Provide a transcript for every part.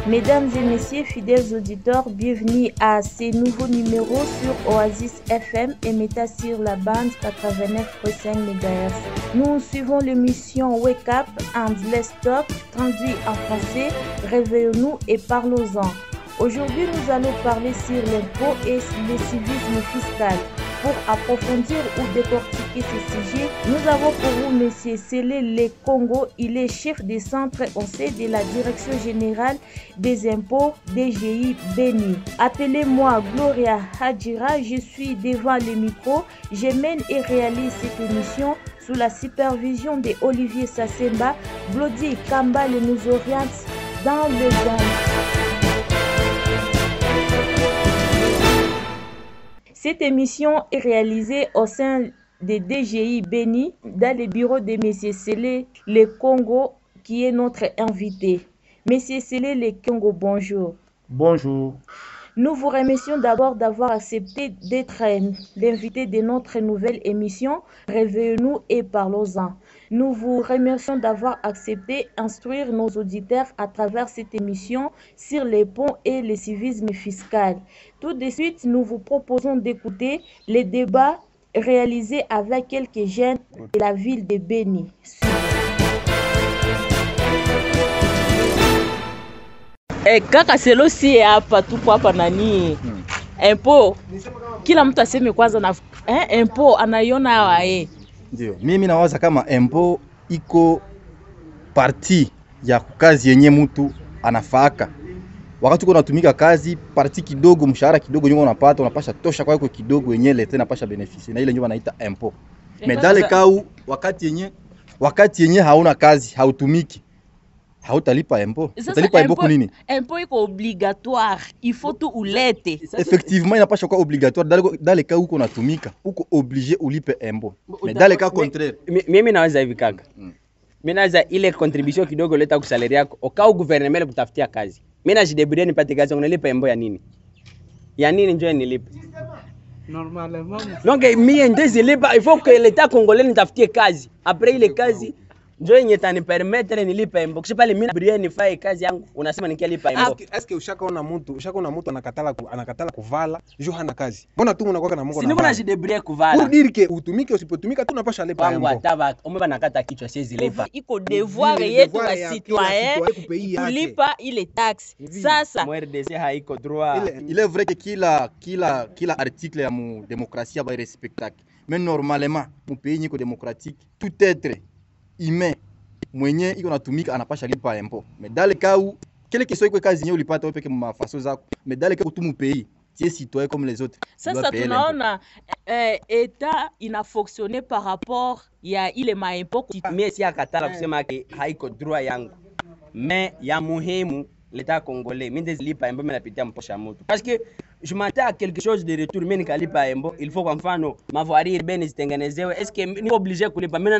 Mesdames et messieurs, fidèles auditeurs, bienvenue à ce nouveau numéro sur Oasis FM émettant sur la bande 89.5 MHz. Nous suivons l'émission Wake Up and Let's Talk, traduit en français, réveillons-nous et parlons-en. Aujourd'hui, nous allons parler sur l'impôt et le civisme fiscal. Pour approfondir ou décortiquer ce sujet, nous avons pour vous M. Sélé Le Congo. Il est chef de centre ONC de la Direction générale des impôts DGI Béni. Appelez-moi Gloria Hadjira, je suis devant le micro. Je mène et réalise cette émission sous la supervision de Olivier Sassemba. Blody Kambale nous oriente dans le gang. Cette émission est réalisée au sein de DGI Béni dans le bureau de M. Sélé Le Congo qui est notre invité. M. Sélé Le Congo, bonjour. Bonjour. Nous vous remercions d'abord d'avoir accepté d'être l'invité de notre nouvelle émission Réveillons-nous et parlons-en. Nous vous remercions d'avoir accepté d'instruire nos auditeurs à travers cette émission sur les ponts et le civisme fiscal. Tout de suite, nous vous proposons d'écouter les débats réalisés avec quelques jeunes de la ville de Béni. Kaka selo si hapa tupo hapa nani impo kila mtu aseme kwanza na impo anaiona wae. Ndio mimi nawaza kama impo iko parti ya kazi yenye mtu anafaka. Wakati uko natumika kazi parti kidogo, mshahara kidogo nyongo unapata, unapasha tosha kwa hiyo kidogo yenye leta inapasha benefice na ile ndio wanaita impo. Medale kau wakati yenye hauna kazi, hautumiki, hautalipa impo. Utalipa impo kwa nini? Impo iko obligatoire, il faut tout ulete. Effectivement inapasha kuwa obligatoire dans le cas uko natumika, uko obligé ulipe impo. Mais dans le cas contraire, mimi naweza hivi kaka. Mimi naweza ile contribution kidogo leta kwa salary yako, ukao gouvernement kutafutia kazi. Mimi najidebrouiller nipate kazi, unalipa impo ya nini? Ya nini njoo nilipe? Normalement. Donc mimi ndezi lipa, il faut que l'état congolais nitafutie kazi. Après ile kazi njoo yenye tanipermettre nilipe impo. Kisha pale mimi nabria nifanye kazi yangu, unasema nikilipa impo. Eske ushakaona mtu anakatala kuvala juu hana kazi. Mbona tu unakuwa na Mungu na. Sini mbona jidebrouiller kuvala? Pour dire que utumike usipotumika tu unapasha lipa impo. Wangu ataba, omba nakata kichwa siwezi lipa. Iko devoir yetu wa citoyen kulipa ile taxe. Sasa MRDC haiko droit. il est vrai que kila article ya mu démocratie ba respectaki. Mais normalement mu pays niko démocratique, tout être humain mwenye iko natumika anapasha lipa impo. Mais dans le cas où quelle que soit iko kazi yenyewe ulipata wewe peke mafaso zako, mais dans le cas où tout mon pays tu es citoyen comme les autres. Sasa tunaona état ina fonctionner par rapport ya ile maimpo. Mimi si akatala kusema haiko droit yangu. Mais ya muhimu l'état congolais mimi ndezilipa imbo mimi napitia mposha moto. Parce que je m'attends à quelque chose de retour, mimi nikalipa imbo, il faut kwa mfano mavoirie beni zitengenezewe. Est-ce que ni obligé kulipa? Mimi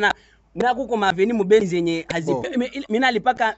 na kuko maveni mubeni zenye hazipe. Mimi nalipaka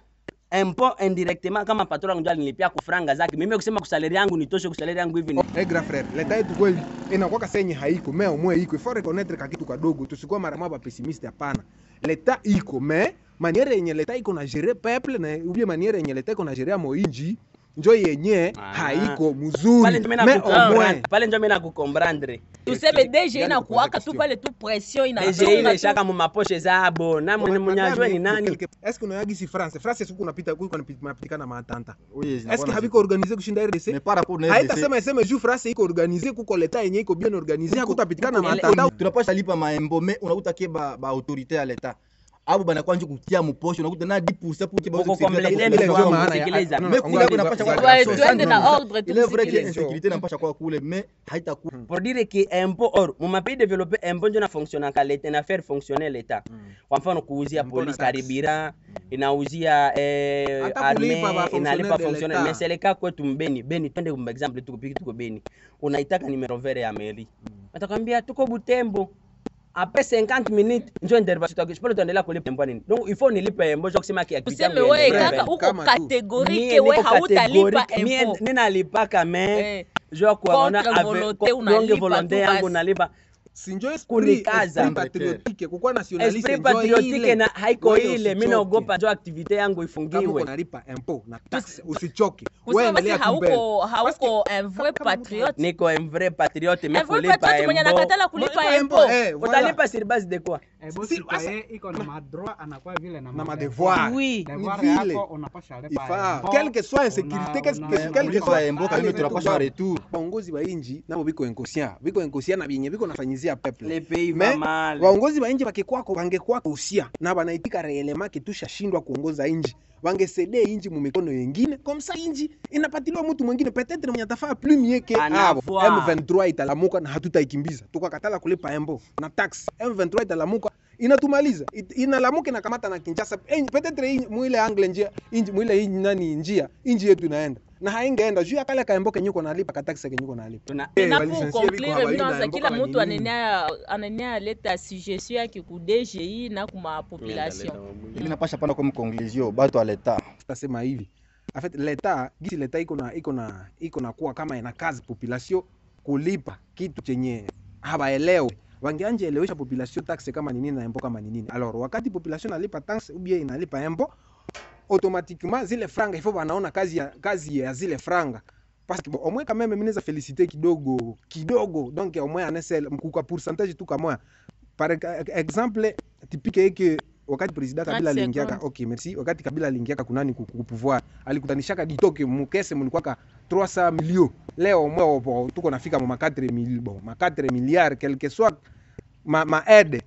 impo indirectement kama patron wangu nilipia ku franga zake. Mimi kusema kusalary yangu nitoshe kusalary yangu hivi. Grand frère, leta yetu kweli inakuwa kasenye haiko, mais au moins iko. Il faut reconnaître ka kitu kadogo, tusikuwa mara moja pessimiste hapana. Leta iko, mais manière yenye leta iko na gérer peuple na ubie manière yenye leta iko na gérer moinji njo yenye haiko mzuri. Mais au moins pale ndio mimi nakukomprendre. Tuseme DG inakuwaka tu pale tu pression DG ile shaka mu maposhe zabo na mnyajwe ni nani? Est-ce que unayagi si France siku unapita huko unapitikana matanta. Oui, est-ce que habiko organiser kushinda RDC? Mais par rapport na haita sema juu France iko organiser kuko leta yenye iko bien organiser hakutapitikana matanta. Tunapasha lipa maembo mais unakuta ke ba autorité ya leta abo bana kwanje kutia muposho unakuta na 10% pour kibazo kusikiliza. Mais kule kunapasha kwa tuende na ordre tu. Il est vrai que insécurité napasha kwa kule mais haitakuwa. Pour dire que impôt or mu pays développé impôt ndio na fonctionner ka leta na faire fonctionner leta. Kwa mfano kuuzia police karibira, inauzia armée, inalipa fonctionner. Mais c'est le cas kwetu Mbeni. Beni twende kwa example tuko Beni. Unaitaka numero vere ya mairie. Atakwambia tuko Butembo. Après 50 minutes ndio intervention tukishipolo tuendelea kulipa mbwa nini. Donc il faut nilipe mbojo kusema kiasi yangu. Useme wewe kaka uko categorique wewe hautalipa mimi nalipaka mais je crois on a avec volonté yangu nalipa. sinjo Kunikaza. esprit patriotique kukuwa nationaliste Esprit enjoy patriotique ile. na haiko Wewe ile, mimi usichoke. naogopa jo activite yangu Kama ifungiwe. unalipa impôt na taxe usichoke. Kusema Wewe basi endelea tu mbele. hauko un vrai patriote. Niko un vrai patriote, Un mais vrai kulipa patriote mwenye embo. anakatala kulipa Kulipa impo. voilà. Utalipa sur base de quoi? Si, Citoyen iko na madroit anakuwa vile na madevoir. Oui. Devoir Ni vile. yako unapasha lipa. Ifaa. impôt, Quelle que soit insécurité, quelle que soit embo kama tunapasha retour. Waongozi wa inji nabo biko inconscient na binye biko nafanyizia peuple. Les pays Mais, va mal. waongozi wa inji wangekwako usia na banaitika reelema kitusha shindwa kuongoza inji, wangesede inji mu mikono yengine komsa inji inapatiliwa mtu mwingine peut-être mwenye atafaa plus mieux que abo. Anavoir. M23 italamuka na hatutaikimbiza, tukakatala kulipa embo na tax. M23 italamuka inatumaliza, inalamuka inakamata na Kinshasa. Peut-être mwile angle njia inji mwile nani njia inji yetu inaenda na haingeenda juu akale kaembo kenyuko nalipa ka tax kenyuko nalipa. Tuna Na Walisensia pour biko conclure, hawaina vinaanza imbo kila kama mtu nini. anania leta suggestion yake ku DGI na kuma population. Mimi napasha pana comme conclusion bato à l'état. Tutasema hivi. En fait l'etat gisi l'etat iko na kuwa kama ina kazi population kulipa kitu chenye habaelewe. Wangeanje elewesha population taxe kama ni nini na impo kama ni nini. Alors wakati population nalipa taxe ou bien inalipa impo, automatiquement zile franga ifo wanaona kazi ya zile franga. Parce que bon, au moins quand même mimi naweza féliciter kidogo donc au moins anesel mkuka pourcentage tu kama par exemple typique yake wakati president Kabila aliingiaka, okay merci, wakati Kabila aliingiaka kunani ku pouvoir alikutanishaka ditoke mukese mlikuwa 300 millions, leo mwe tuko nafika ma 4 millions, bon ma 4 milliards quelque soit ma aide.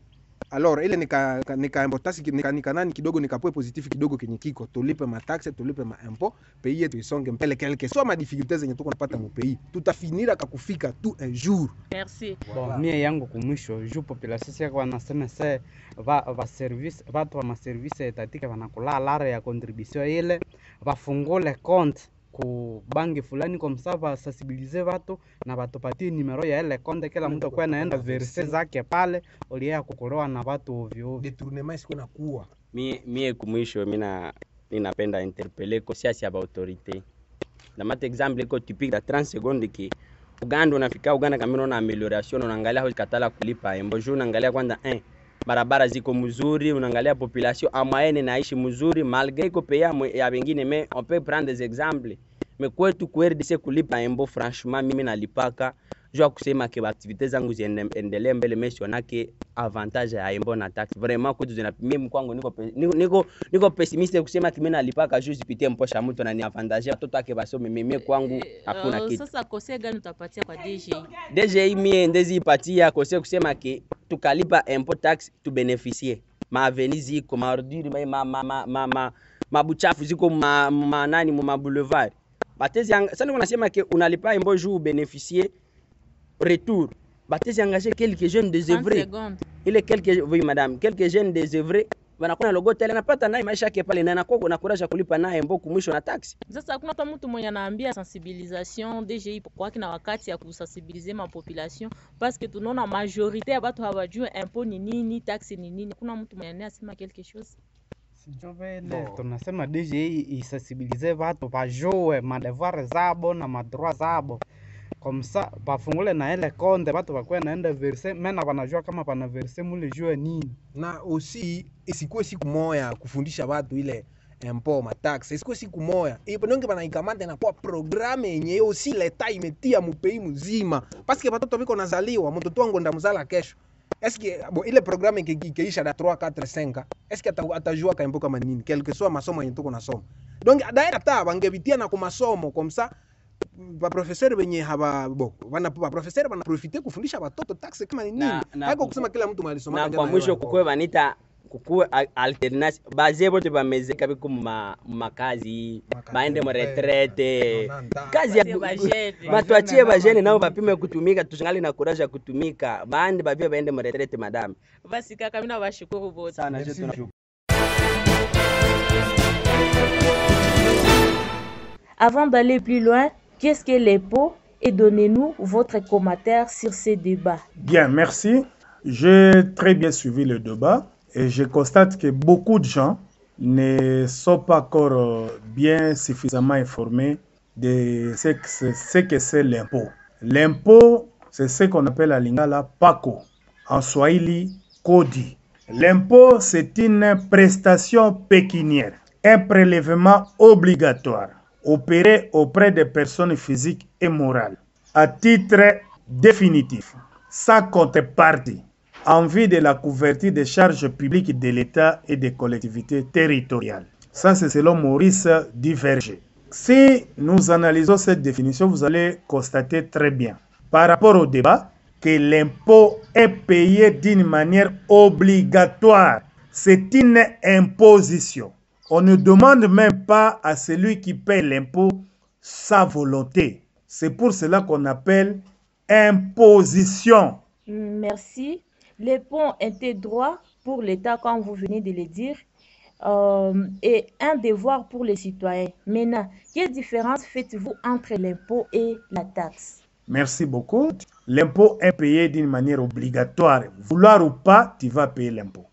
Alors ile nika importance nika nani kidogo nikapoe positif kidogo kenye kiko tulipe ma taxe tulipe ma impôt pays yetu isonge mbele quelque soit ma difficultés zenye tuko napata mu pays tutafinira kakufika tu un jour. Merci. Bon, mie yangu kumwisho juu population yako wanasema se va service watu wa service etatike wanakula alare ya contribution ile wafungule compte ku bangi fulani kwa msaba sensibiliser watu na watupatie numero ya ile konde, kila mtu kwa naenda verse zake pale ulia kukuroa na watu ovyo ovyo. Detournement siko na kuwa mie kumwisho mina ninapenda interpeller conscience ya autorité. Na mate exemple iko typique da 30 secondes ki Uganda unafika Uganda kama unaona amelioration unaangalia hoja katala kulipa embojo unaangalia kwanza barabara ziko mzuri, unaangalia population amaene naishi mzuri malgré iko paya ya wengine, mais on peut prendre des exemples. Mais kwetu RDC kulipa embo franchement mimi nalipaka jua kusema ke activités zangu ziendelee mbele, mentionake avantage ya embo na tax vraiment kwetu zina mimi kwangu niko pessimiste kusema kimi nalipaka juu zipitie mposha mtu na ni avantage watoto wake basome, mimi kwangu hakuna kitu. Sasa kose gani utapatia kwa DGI? DGI mie ndezi ipatia kose kusema ke tukalipa impôt tax tu beneficie ma avenue ziko ma ordure ma buchafu ziko ma nani ma boulevard batezi sana wanasema ke unalipa impôt jour beneficier retour batezi engager quelques jeunes désœuvrés ile quelques oui madame quelques jeunes désœuvrés wanakuwa logo tele napata naye maisha yake pale na anakuwa na courage kulipa naye impôt kumwisho na tax. Sasa kuna hata mtu mwenye anaambia sensibilisation DGI kwa kina wakati ya kusensibiliser ma population parce que tunaona majorité ya watu hawajui impôt ni nini, tax ni nini. Kuna mtu mwenye anasema quelque chose? Sijovele tunasema DGI isensibiliser watu bajue madevoir zabo na madroit zabo. Comme ça bafungule na ile konde watu bakwe naenda verse mena wanajua kama pana verse mule jua nini. Na aussi isikuwe siku moya kufundisha watu ile impôt ma tax, isikuwe siku moya ipo nonge banaikamata na kwa programme yenye aussi leta imetia mu pays mzima parce que watoto biko nazaliwa mtoto wangu ndamzala kesho. Est-ce que bon ile programme ikiisha da 3 4 5 est-ce que atajua ka impôt kama nini quelque soit masomo yenye tuko nasoma. Donc daira ta bangebitia na kwa masomo comme ça ba professeur benye haba bo wana ba professeur bana profiter kufundisha watoto tax kama ni nini, haiko kusema kila mtu malisoma. Na kwa mwisho kukue banita kukue alternance base bote bamezeka biko makazi baende mo retraite kazi ya batuachie bajene nao bapime kutumika tusangali na courage kutumika baende babie baende mo retraite madame. Basi kaka mimi nawashukuru wote sana. Je tunashukuru. Avant d'aller plus loin, qu'est-ce que l'impôt et donnez-nous votre commentaire sur ces débats. Bien, merci. J'ai très bien suivi le débat et je constate que beaucoup de gens ne sont pas encore bien suffisamment informés de ce que c'est l'impôt. L'impôt, c'est ce qu'on appelle à Lingala PACO. en Swahili kodi. L'impôt, c'est une prestation pécuniaire, un prélèvement obligatoire opéré auprès des personnes physiques et morales à titre définitif, sans contrepartie, en vue de la couverture des charges publiques de l'État et des collectivités territoriales. Ça, c'est selon Maurice Duverger. Si nous analysons cette définition, vous allez constater très bien, par rapport au débat, que l'impôt est payé d'une manière obligatoire. C'est une imposition. On ne demande même pas à celui qui paye l'impôt sa volonté. C'est pour cela qu'on appelle imposition. Merci. L'impôt est un droit pour l'État, comme vous venez de le dire, et un devoir pour les citoyens. Maintenant, quelle différence faites-vous entre l'impôt et la taxe? Merci beaucoup. L'impôt est payé d'une manière obligatoire. Vouloir ou pas, tu vas payer l'impôt.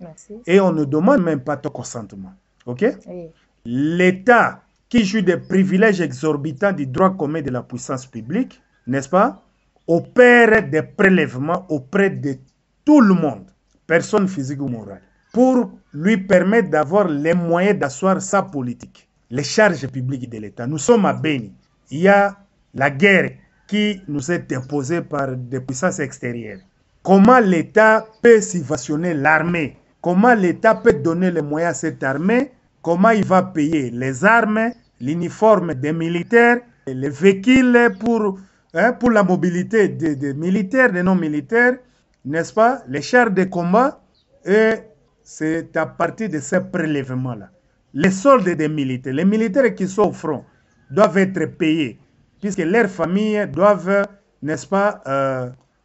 Et on ne demande même pas ton consentement. OK? Oui. L'État qui joue des privilèges exorbitants du droit commun de la puissance publique, n'est-ce pas, opère des prélèvements auprès de tout le monde, personne physique ou morale, pour lui permettre d'avoir les moyens d'asseoir sa politique, les charges publiques de l'État. Nous sommes à Béni. Il y a la guerre qui nous est imposée par des puissances extérieures. Comment l'État peut subventionner l'armée? Comment l'État peut donner les moyens à cette armée? Comment il va payer les armes, l'uniforme des militaires, les véhicules pour la mobilité des militaires, des non-militaires, n'est-ce pas? Les chars de combat, et c'est à partir de ces prélèvements-là. Les soldes des militaires, les militaires qui sont au front doivent être payés, puisque leurs familles doivent, n'est-ce pas,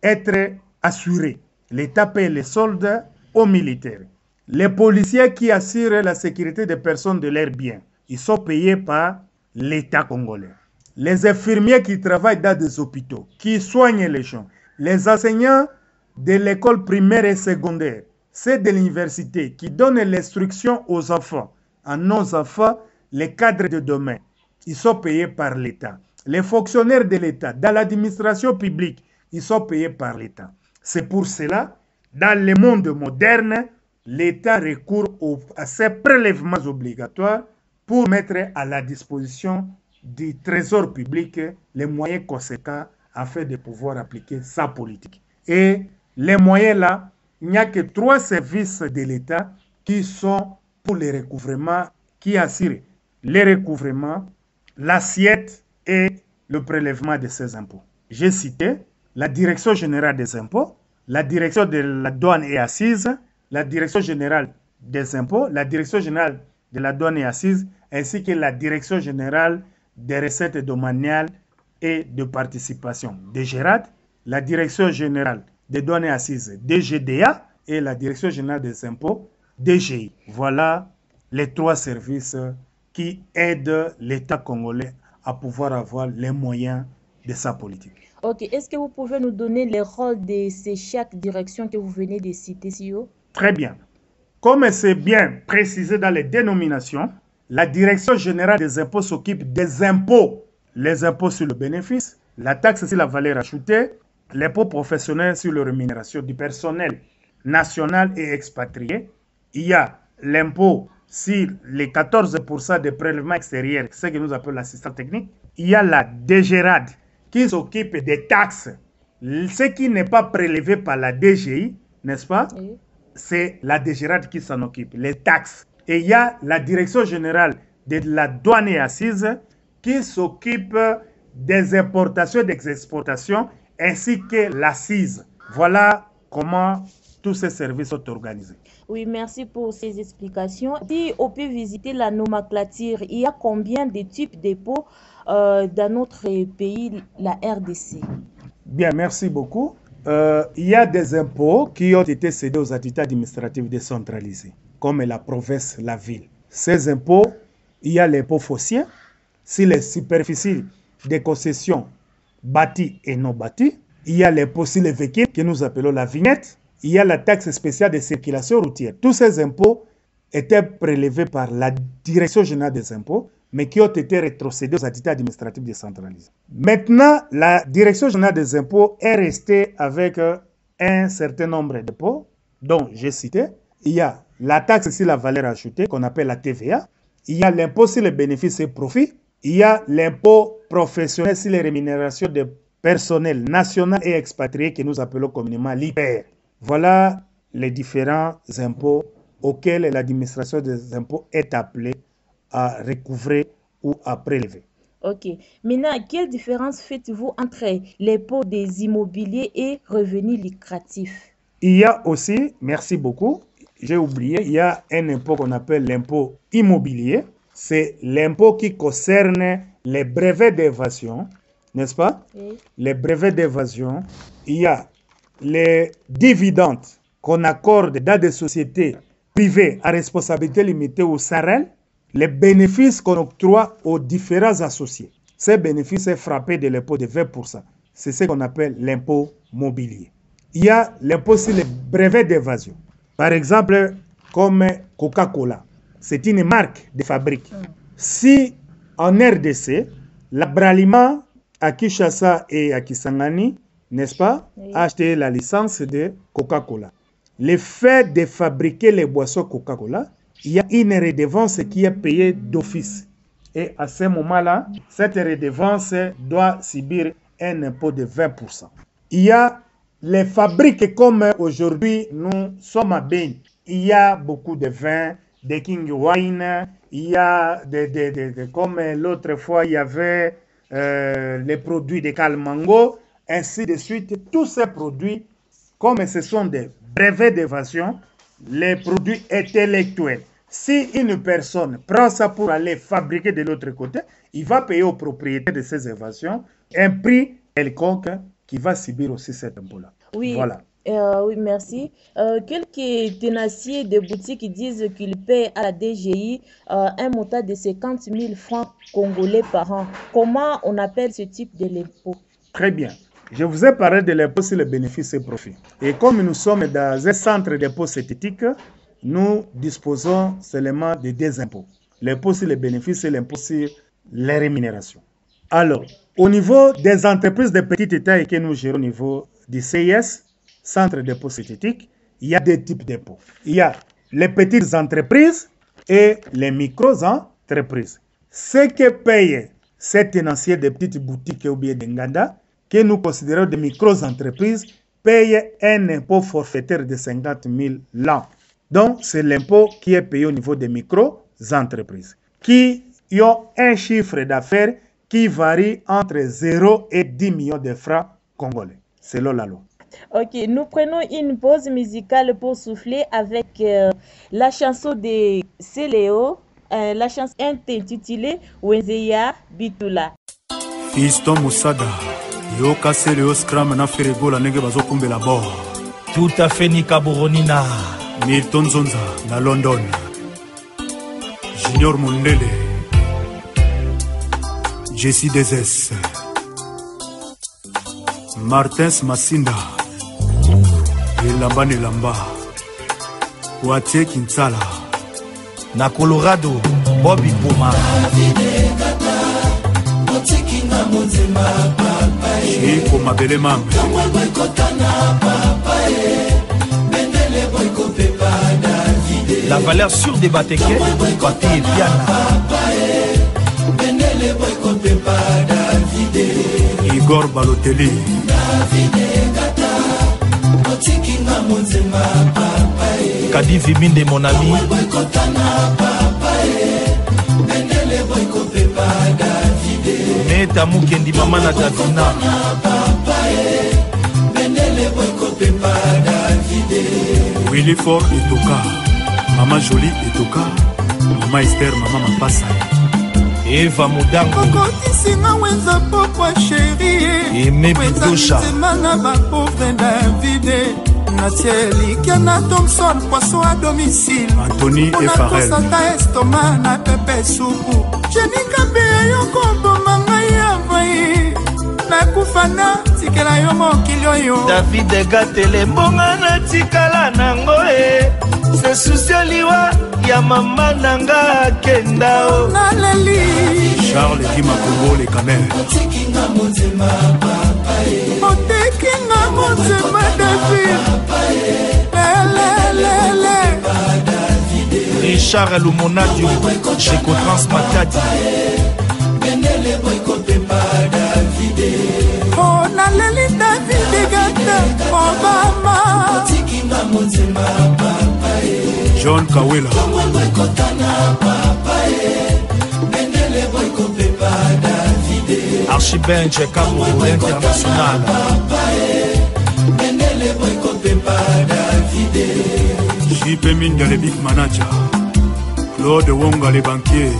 être assurées. L'État paye les soldes aux militaires. Les policiers qui assurent la sécurité des personnes de leurs biens, ils sont payés par l'État congolais. Les infirmiers qui travaillent dans des hôpitaux, qui soignent les gens, les enseignants de l'école primaire et secondaire, ceux de l'université qui donnent l'instruction aux enfants, à nos enfants, les cadres de demain, ils sont payés par l'État. Les fonctionnaires de l'État, dans l'administration publique, ils sont payés par l'État. C'est pour cela, dans le monde moderne, l'État recourt à ces prélèvements obligatoires pour mettre à la disposition du trésor public les moyens conséquents afin de pouvoir appliquer sa politique. Et les moyens là, il n'y a que 3 services de l'État qui sont pour le recouvrement, qui assurent le recouvrement, l'assiette et le prélèvement de ces impôts. J'ai cité la Direction générale des impôts, la Direction de la douane et assises, la Direction générale des impôts, la Direction générale de la douane et assises, ainsi que la Direction générale des recettes domaniales et de participation, DGRAD, la Direction générale des douanes et assises, DGDA, et la Direction générale des impôts, DGI. Voilà les 3 services qui aident l'État congolais à pouvoir avoir les moyens de sa politique. Ok, est-ce que vous pouvez nous donner les rôles de chaque direction que vous venez de citer, CEO? Très bien. Comme c'est bien précisé dans les dénominations, la Direction générale des impôts s'occupe des impôts, les impôts sur le bénéfice, la taxe sur la valeur ajoutée, l'impôt professionnel sur la rémunération du personnel national et expatrié. Il y a l'impôt sur les 14% des prélèvements extérieurs, ce que nous appelons l'assistance technique. Il y a la DGRAD qui s'occupe des taxes. Ce qui n'est pas prélevé par la DGI, n'est-ce pas? Oui. C'est la DGRAD qui s'en occupe, les taxes. Et il y a la Direction générale de la douane et assises qui s'occupe des importations et des exportations, ainsi que l'assise. Voilà comment tous ces services sont organisés. Oui, merci pour ces explications. Si on peut visiter la nomenclature, il y a combien de types d'impôts dans notre pays, la RDC? Bien, merci beaucoup. Il y a des impôts qui ont été cédés aux entités administratives décentralisées, comme la province, la ville. Ces impôts, il y a l'impôt foncier sur les superficies des concessions bâties et non bâties. Il y a l'impôt sur les véhicules que nous appelons la vignette. Il y a la taxe spéciale de circulation routière. Tous ces impôts étaient prélevés par la Direction générale des impôts, mais qui ont été rétrocédés aux entités administratives décentralisées. Maintenant, la Direction générale des impôts est restée avec un certain nombre d'impôts, dont j'ai cité. Il y a la taxe sur la valeur ajoutée, qu'on appelle la TVA. Il y a l'impôt sur les bénéfices et profits. Il y a l'impôt professionnel sur les rémunérations de personnel national et expatrié que nous appelons communément l'IPR. Voilà les différents impôts auxquels l'administration des impôts est appelée à recouvrer ou à prélever. Ok. Maintenant, quelle différence faites-vous entre l'impôt des immobiliers et revenus lucratifs? Il y a aussi, merci beaucoup, j'ai oublié, il y a un impôt qu'on appelle l'impôt immobilier. C'est l'impôt qui concerne les brevets d'évasion, n'est-ce pas? Oui. Les brevets d'évasion. Il y a les dividendes qu'on accorde dans des sociétés privées à responsabilité limitée ou SARL, les bénéfices qu'on octroie aux différents associés. Ces bénéfices sont frappés de l'impôt de 20%. C'est ce qu'on appelle l'impôt mobilier. Il y a l'impôt sur les brevets d'évasion. Par exemple, comme Coca-Cola. C'est une marque de fabrique. Si en RDC, l'Abralima à Kinshasa et à Kisangani, n'est-ce pas, a acheté la licence de Coca-Cola. Le fait de fabriquer les boissons Coca-Cola, il y a une redevance qui est payée d'office. Et à ce moment-là, cette redevance doit subir un impôt de 20%. Il y a les fabriques comme aujourd'hui, nous sommes à Beni. Il y a beaucoup de vins, de King Wine, il y a comme l'autre fois, il y avait les produits de Calmango, ainsi de suite. Tous ces produits, comme ce sont des brevets d'évasion, les produits intellectuels. Si une personne prend ça pour aller fabriquer de l'autre côté, il va payer au propriétaire de ces évasions un prix quelconque qui va subir aussi cet impôt-là. Oui. Voilà. Oui, merci. Quelques tenanciers de boutiques disent qu'ils paient à la DGI un montant de 50 000 francs congolais par an. Comment on appelle ce type de l'impôt? Très bien. Je vous ai parlé de l'impôt sur les bénéfices et profits. Et comme nous sommes dans un centre d'impôt synthétique, nous disposons seulement de deux impôts. L'impôt sur les bénéfices et l'impôt sur les rémunérations. Alors, au niveau des entreprises de petite taille que nous gérons au niveau du CIS, Centre d'impôt synthétique, il y a deux types d'impôts. Il y a les petites entreprises et les micro-entreprises. Ce que payent ces tenanciers de petites boutiques ou bien de Nganda, que nous considérons des micro-entreprises, payent un impôt forfaitaire de 50 000 l'an. Donc, c'est l'impôt qui est payé au niveau des micro-entreprises, qui ont un chiffre d'affaires qui varie entre 0 et 10 millions de francs congolais, selon la loi. Ok, nous prenons une pause musicale pour souffler avec la chanson de Céléo, la chanson intitulée Wenzeya Bitula. Fiston Moussada, Yoka Céléo Scram na Ferego la nege bazo kumbe la bord. Tout à fait Nika Boronina. Milton Zonza na London. Junior Mundele. Jesse Dezes. Martins Massinda. Elamba Nelamba. Watie Kinsala. Na Colorado, Bobby Puma. Chico Mabele Mambe. La valeur sûre des Batékés, Baté et Piana. Igor Balotelli. Kadi Viminde, mon ami. Meta Mukendi Mamana Davina. Willy Ford Etoka. Maman Jolie Etoka. Maman Esther, Maman Mapassa. Eva Mudango. Kokotisinga wenza pokwa chérie. Aimé Bidosha. Mana ba pauvre Davide. Natieli Kiana Thompson poisson à domicile. Anthony et Farrell. Santa Estoma na pepe soupu. Jenika be yoko bomanga ya vai. Na kufana tikela yo mokilio yo. David Gatele mbonga na tikala nango se soucia liwa ya mama nanga kenda o. Naleli. Charles Dima Congo les Camer. Otekinga motema David Richard Lumonadi Cheko Transmatadi Oh naleli David gata Obama John Kawela Archibenche Cabo International JP Minda le big manager Claude Wonga le banquier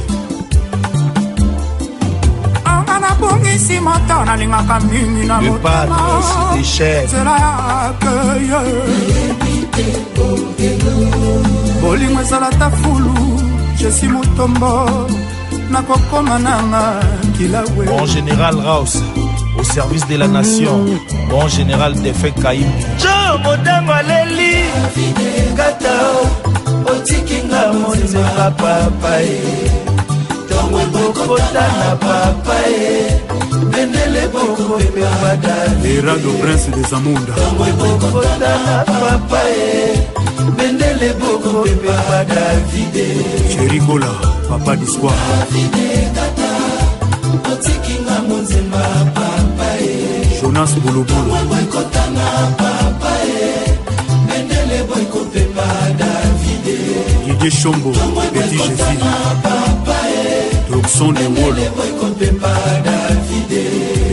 Bongisi moto nalingaka mingi na motema nzela ya akeye bolingo ezala ta fulu jesi motombo nakokoma nanga kilawe Bon général Raus au service de la nation Bon général Defe Kaimbi Jo modango aleli Katao Otikinga motema papaye L'Erado Prince de Zamunda Chéri Gola, Papa d'Histoire Jonas Bolobolo Didier Chombo, Petit Jésus Toxon de Wolo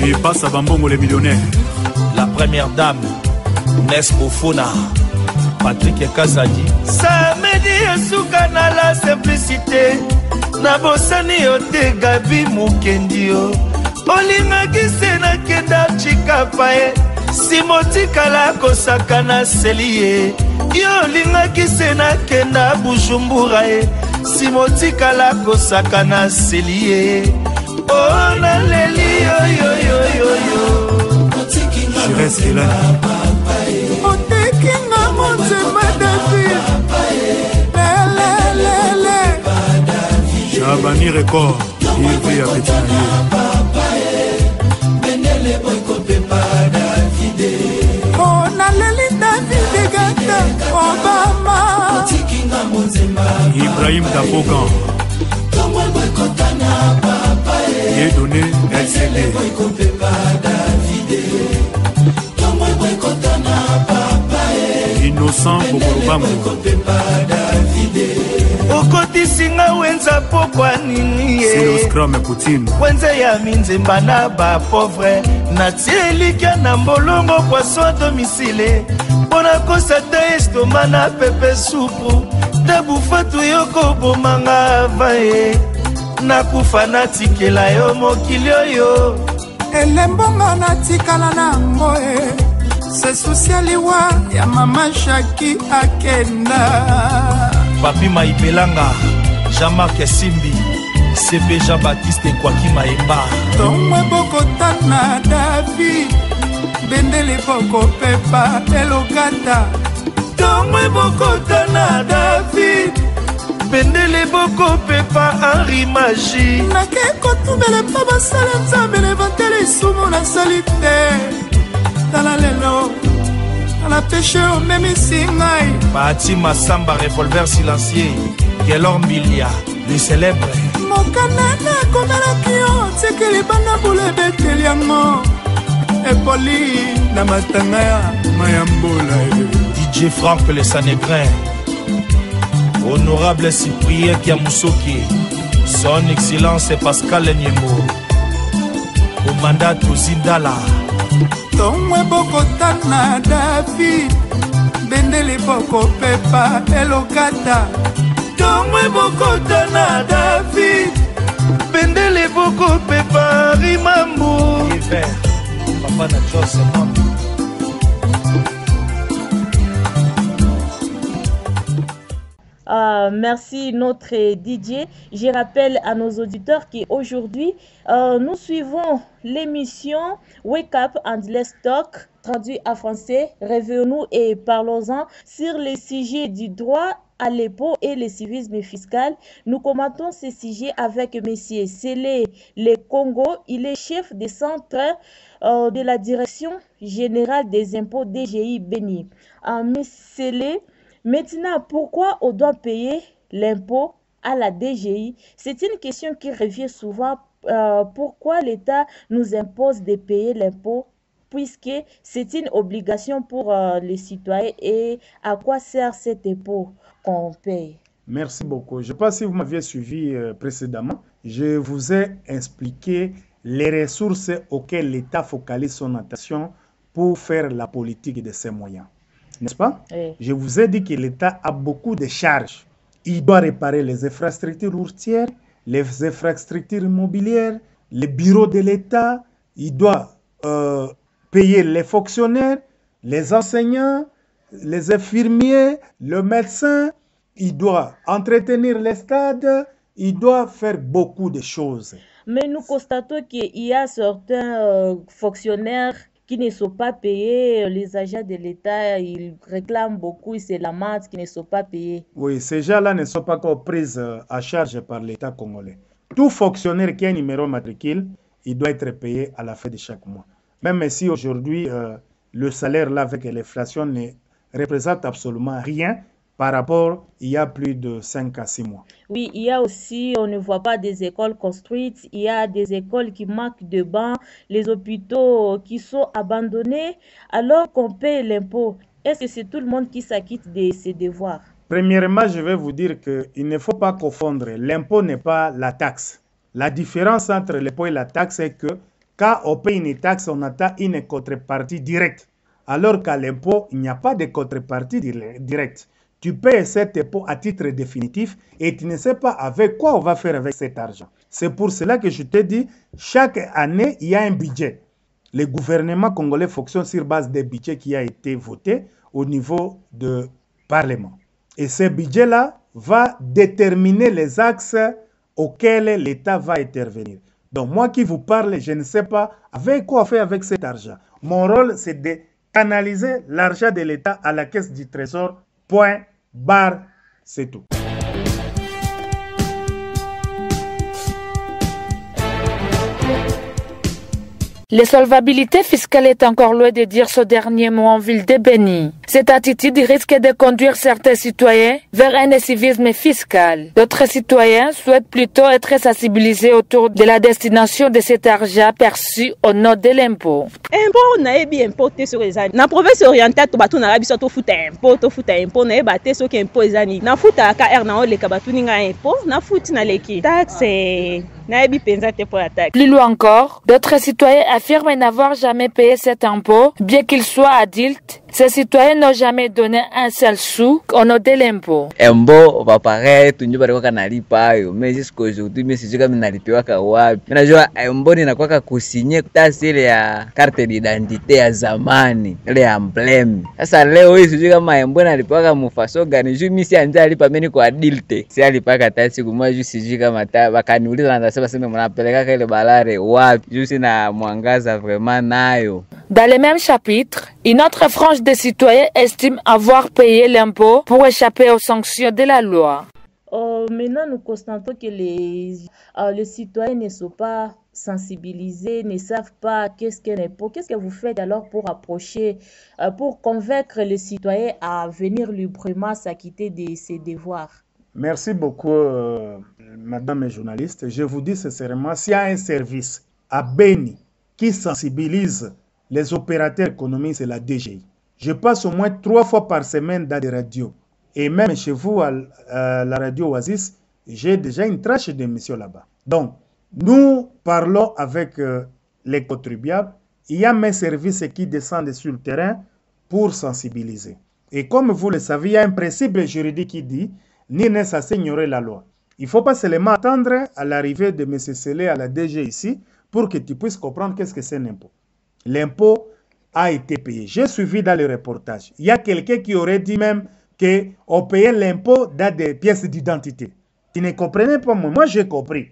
Et passe à Bambongo les millionnaires La première dame Nespo Fona Patrick Kazadi Samedi Yasuka na la simplicité Nabosani yote Gabi Mukendio Olinga kisena kenda chikapae Simotika la kosaka na selie Yolinga kisena kenda Bujumbura Simotika la kosaka na selie Oh na leli yo yo yo yo yo Chérès Elani Otekinga motema David lelelele Chabani Record Yves ya Petinaye Oh naleli David gata Obama Ibrahim Dapogan Yedone LCD Innocent Bokolobango Okotisinga wenza pokwa nini Siloscram Poutine wenza ya minzemba na ba pauvre natielikia na mbolongo poisson domicile mpona kosata estoma na pepe supu tabufatu yoko bomanga vae nakufa natikela yo mokili oyo elembonga natikala nango se susia liwa ya mama Shaki akenda Papi Maipelanga Jean-Marc Simbi CP Jean-Baptiste Kwaki Maemba Tomwe bokotana David Bendele boko pepa elokata Tomwe bokotana David Bendele boko pepa Henri Magie Nake kotumele pa basale nzambele batele isumu na salite Tala lelo Tala peche omemi singai Pati Massamba revolver silencieux Kelor Mbilia le célèbre Mokanana komelaki yo Tsekeli bana bule beteli yango Epoli na matanga ya mayambola DJ Franck le Sanégrin Honorable Cyprien Kiamusoki Son Excellence Pascal Nyemo Commandant Tozindala Tomwe bokotana David Bendele boko pepa elokata Tomwe bokotana David Bendele boko pepa Rimambo Hiver Papa na Jose Mambo Merci notre DJ. Je rappelle à nos auditeurs qu'aujourd'hui, nous suivons l'émission Wake Up and Let's Talk, traduit en français. Réveillons-nous et parlons-en sur les sujets du droit à l'impôt et le civisme fiscal. Nous commentons ce sujet avec M. Sélé Le Congo. Il est chef de centre de la Direction générale des impôts DGI Béni. M. Sélé, maintenant, pourquoi on doit payer l'impôt à la DGI? C'est une question qui revient souvent. Pourquoi l'État nous impose de payer l'impôt, puisque c'est une obligation pour les citoyens, et à quoi sert cet impôt qu'on paye? Merci beaucoup. Je ne sais pas si vous m'aviez suivi précédemment. Je vous ai expliqué les ressources auxquelles l'État focalise son attention pour faire la politique de ses moyens. N'est-ce pas? Oui. Je vous ai dit que l'État a beaucoup de charges. Il doit réparer les infrastructures routières, les infrastructures immobilières, les bureaux de l'État. Il doit payer les fonctionnaires, les enseignants, les infirmiers, le médecin. Il doit entretenir les stades. Il doit faire beaucoup de choses. Mais nous constatons qu'il y a certains fonctionnaires qui ne sont pas payés. Les agents de l'État, ils réclament beaucoup, ils se lamentent qu'ils ne sont pas payés. Oui, ces gens-là ne sont pas encore pris à charge par l'État congolais. Tout fonctionnaire qui a un numéro matricule, il doit être payé à la fin de chaque mois. Même si aujourd'hui, le salaire là avec l'inflation ne représente absolument rien par rapport il y a plus de 5 à 6 mois. Oui, il y a aussi, on ne voit pas des écoles construites, il y a des écoles qui manquent de bancs, les hôpitaux qui sont abandonnés, alors qu'on paye l'impôt. Est-ce que c'est tout le monde qui s'acquitte de ses devoirs? Premièrement, je vais vous dire qu'il ne faut pas confondre. L'impôt n'est pas la taxe. La différence entre l'impôt et la taxe est que quand on paye une taxe, on attend une contrepartie directe. Alors qu'à l'impôt, il n'y a pas de contrepartie directe. Tu payes cet impôt à titre définitif et tu ne sais pas avec quoi on va faire avec cet argent. C'est pour cela que je te dis, chaque année, il y a un budget. Le gouvernement congolais fonctionne sur base des budgets qui a été voté au niveau du Parlement. Et ce budget-là va déterminer les axes auxquels l'État va intervenir. Donc moi qui vous parle, je ne sais pas avec quoi faire avec cet argent. Mon rôle, c'est de canaliser l'argent de l'État à la caisse du Trésor. Point, barre, c'est tout. L'insolvabilité fiscale est encore loin de dire ce dernier mot en ville de Béni. Cette attitude risque de conduire certains citoyens vers un civisme fiscal. D'autres citoyens souhaitent plutôt être sensibilisés autour de la destination de cet argent perçu au nom de l'impôt. Impôt na ebi importé sur les années. Na province orientale to batu na biso to futa impôt na ebate so ke impôt ezani. Na futa ka er na ole ka batu ninga impôt na futi na leki. Taxe na ebi penza te pour la taxe. Plus loin encore, d'autres citoyens affirment n'avoir jamais payé cet impôt, bien qu'ils soient adultes. Ces citoyens n'ont jamais donné un seul sou au nom de l'impôt. Embo va paraître tunjua bado kanalipa yo, mais jusqu'aujourd'hui mimi sijui kama nalipiwa kwa wapi. Mimi najua embo ninakuwa kusinye tasi ile ya carte d'identité ya zamani, ile ya emblem. Sasa leo hii sijui kama embo nalipiwa kwa mufaso gani, juu mimi si anja alipa mimi kwa adulte. Si alipa kata siku moja juu sijui kama wakaniuliza na sema mnapeleka ile balare wapi, juu sina mwangaza vraiment nayo. Dans le même chapitre, une autre frange des citoyens estime avoir payé l'impôt pour échapper aux sanctions de la loi. Maintenant, nous constatons que les citoyens ne sont pas sensibilisés, ne savent pas qu'est-ce qu'un impôt. Qu'est-ce que vous faites alors pour approcher, pour convaincre les citoyens à venir librement s'acquitter de ses devoirs? Merci beaucoup, madame la journaliste. Je vous dis sincèrement, s'il y a un service à Béni qui sensibilise les opérateurs économiques, c'est la DGI. Je passe au moins 3 fois par semaine dans des radios. Et même chez vous, à la radio Oasis, j'ai déjà une tranche d'émission là-bas. Donc, nous parlons avec les contribuables. Il y a mes services qui descendent sur le terrain pour sensibiliser. Et comme vous le savez, il y a un principe juridique qui dit « Nul n'est censé ignorer la loi ». Il ne faut pas seulement attendre à l'arrivée de M. Sélé à la DG ici pour que tu puisses comprendre qu'est-ce que c'est un impôt. L'impôt a été payé. J'ai suivi dans le reportage. Il y a quelqu'un qui aurait dit même qu'on payait l'impôt dans des pièces d'identité. Tu ne comprenais pas moi. Moi, j'ai compris.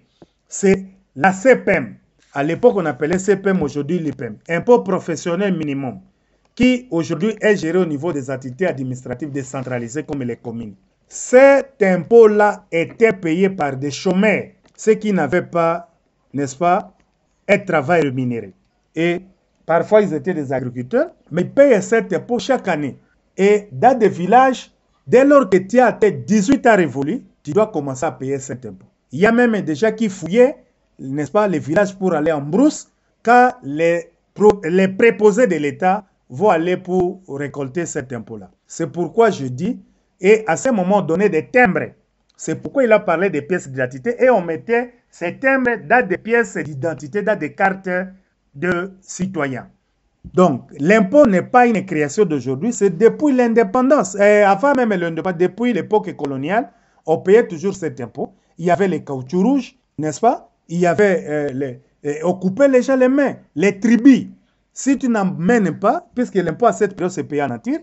C'est la CPM. À l'époque, on appelait CPM, aujourd'hui l'IPM. Impôt professionnel minimum. Qui aujourd'hui est géré au niveau des entités administratives décentralisées comme les communes. cet impôt-là était payé par des chômeurs, ceux qui n'avaient pas, n'est-ce pas, un travail rémunéré. Et parfois, ils étaient des agriculteurs, mais ils payaient cet impôt chaque année. Et dans des villages, dès lors que tu as tes 18 ans révolus, tu dois commencer à payer cet impôt. Il y a même des gens qui fouillaient, n'est-ce pas, les villages pour aller en brousse, quand les préposés de l'État vont aller pour récolter cet impôt-là. C'est pourquoi je dis, et à ce moment, on donnait des timbres. C'est pourquoi il a parlé des pièces d'identité et on mettait ces timbres dans des pièces d'identité, dans des cartes de citoyens. Donc, l'impôt n'est pas une création d'aujourd'hui, c'est depuis l'indépendance. Avant même l'indépendance, depuis l'époque coloniale, on payait toujours cet impôt. Il y avait les caoutchoucs rouges, n'est-ce pas? Il y avait, on coupait les gens les mains, les tribus. Si tu n'emmènes pas, puisque l'impôt à cette période se payait en nature,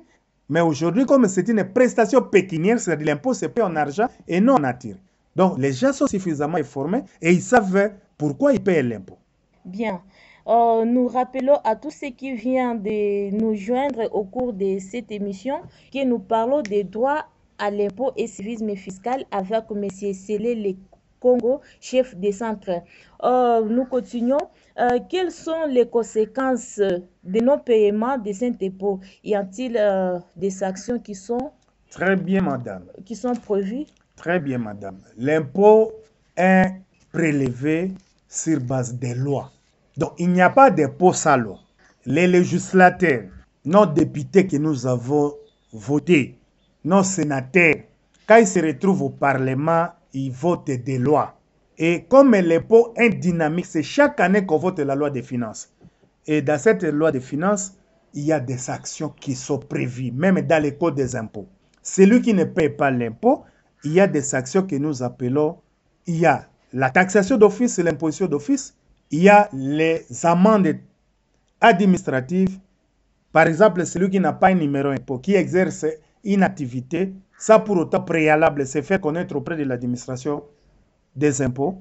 mais aujourd'hui, comme c'est une prestation pécuniaire, c'est-à-dire l'impôt se paye en argent et non en nature. Donc, les gens sont suffisamment informés et ils savent pourquoi ils payent l'impôt. Bien. Nous rappelons à tous ceux qui viennent de nous joindre au cours de cette émission que nous parlons des droits à l'impôt et civisme fiscal avec M. Sélé Le Congo, chef des centres. Nous continuons. Quelles sont les conséquences de non-paiement de cet impôt? Y a-t-il des sanctions qui sont Très bien, madame. Qui sont prévues? Très bien, madame. L'impôt est prélevé sur base des lois. Donc, il n'y a pas d'impôt sans loi. Les législateurs, nos députés que nous avons votés, nos sénateurs, quand ils se retrouvent au Parlement, ils votent des lois. Et comme l'impôt est dynamique, c'est chaque année qu'on vote la loi des finances. Et dans cette loi des finances, il y a des actions qui sont prévues, même dans les codes des impôts. Celui qui ne paye pas l'impôt, il y a des actions que nous appelons, il y a la taxation d'office et l'imposition d'office, il y a les amendes administratives. Par exemple, celui qui n'a pas un numéro impôt, qui exerce une activité, ça pour autant préalable, c'est faire connaître auprès de l'administration des impôts.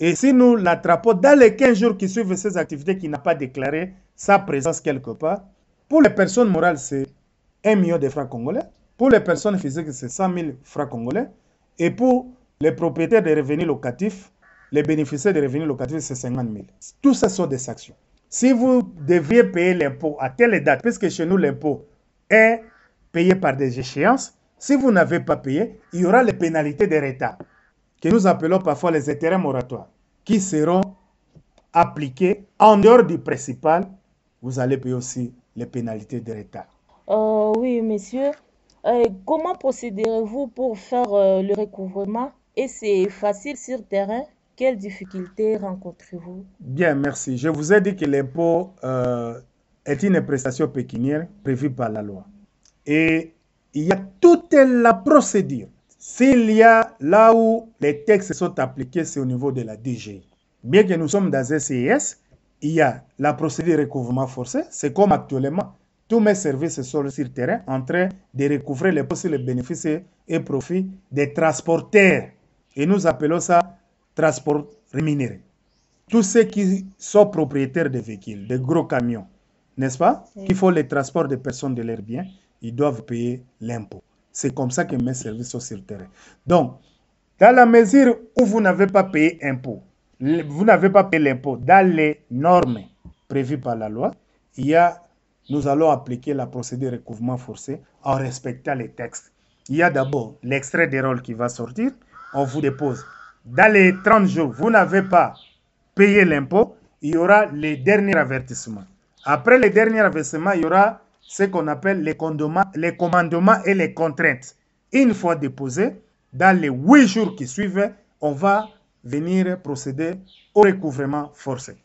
Et si nous l'attrapons dans les 15 jours qui suivent ces activités qui n'a pas déclaré sa présence quelque part, pour les personnes morales, c'est 1 million de francs congolais. Pour les personnes physiques, c'est 100 000 francs congolais. Et pour les propriétaires de revenus locatifs, les bénéficiaires de revenus locatifs, c'est 50 000. Tout ça sont des sanctions. Si vous deviez payer l'impôt à telle date, puisque chez nous, l'impôt est payé par des échéances, si vous n'avez pas payé, il y aura les pénalités de retard, que nous appelons parfois les intérêts moratoires, qui seront appliqués en dehors du principal. Vous allez payer aussi les pénalités de retard. Oui, monsieur. Comment procéderez-vous pour faire le recouvrement? Et c'est facile sur terrain? Quelles difficultés rencontrez-vous? Bien, merci. Je vous ai dit que l'impôt est une prestation pécuniaire prévue par la loi. Et il y a toute la procédure. S'il y a là où les textes sont appliqués, c'est au niveau de la DGI. Bien que nous sommes dans un CIS, il y a la procédure de recouvrement forcé. C'est comme actuellement, tous mes services sont sur le terrain en train de recouvrer les possibles bénéfices et profits des transporteurs. Et nous appelons ça transport rémunéré. Tous ceux qui sont propriétaires de véhicules, de gros camions, n'est-ce pas, qui font le transport des personnes de leurs biens, ils doivent payer l'impôt. C'est comme ça que mes services sont sur le terrain. Donc, dans la mesure où vous n'avez pas payé impôt, vous n'avez pas payé l'impôt dans les normes prévues par la loi, nous allons appliquer la procédure de recouvrement forcé en respectant les textes. Il y a d'abord l'extrait des rôles qui va sortir, on vous dépose. Dans les 30 jours, vous n'avez pas payé l'impôt, il y aura les derniers avertissements. Après les derniers avertissements, il y aura ce qu'on appelle les commandements et les contraintes. Une fois déposés, dans les 8 jours qui suivent, on va venir procéder au recouvrement forcé.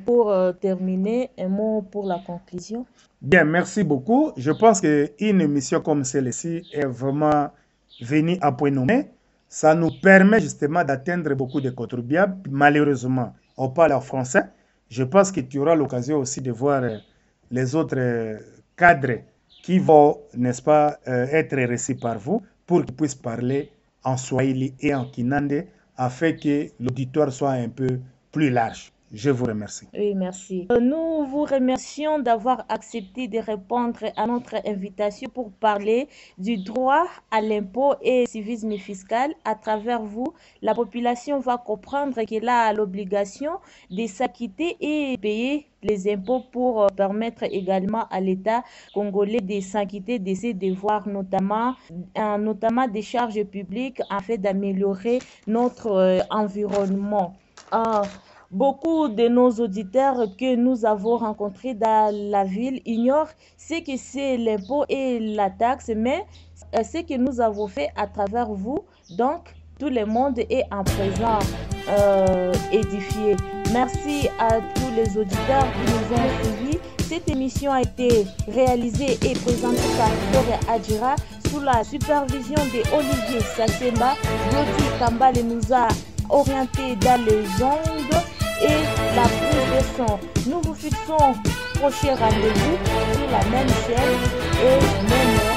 Pour terminer, un mot pour la conclusion. Bien, merci beaucoup. Je pense qu'une émission comme celle-ci est vraiment venue à point nommé. Ça nous permet justement d'atteindre beaucoup de contribuables. Malheureusement, on parle en français. Je pense que tu auras l'occasion aussi de voir les autres cadres qui vont, n'est-ce pas, être reçus par vous pour qu'ils puissent parler en Swahili et en Kinande afin que l'auditoire soit un peu plus large. Je vous remercie. Oui, merci. Nous vous remercions d'avoir accepté de répondre à notre invitation pour parler du droit à l'impôt et civisme fiscal. À travers vous, la population va comprendre qu'elle a l'obligation de s'acquitter et payer les impôts pour permettre également à l'État congolais de s'acquitter de ses devoirs, notamment des charges publiques, afin d'améliorer notre environnement. Beaucoup de nos auditeurs que nous avons rencontrés dans la ville ignorent ce que c'est l'impôt et la taxe, mais ce que nous avons fait à travers vous, donc tout le monde est en présent édifié. Merci à tous les auditeurs qui nous ont suivis. Cette émission a été réalisée et présentée par Victoria Adjira sous la supervision de Olivier Sassemba. Loti Kambale nous a orientés dans les ondes et la prise de son. Nous vous fixons prochain rendez-vous sur la même chaîne et même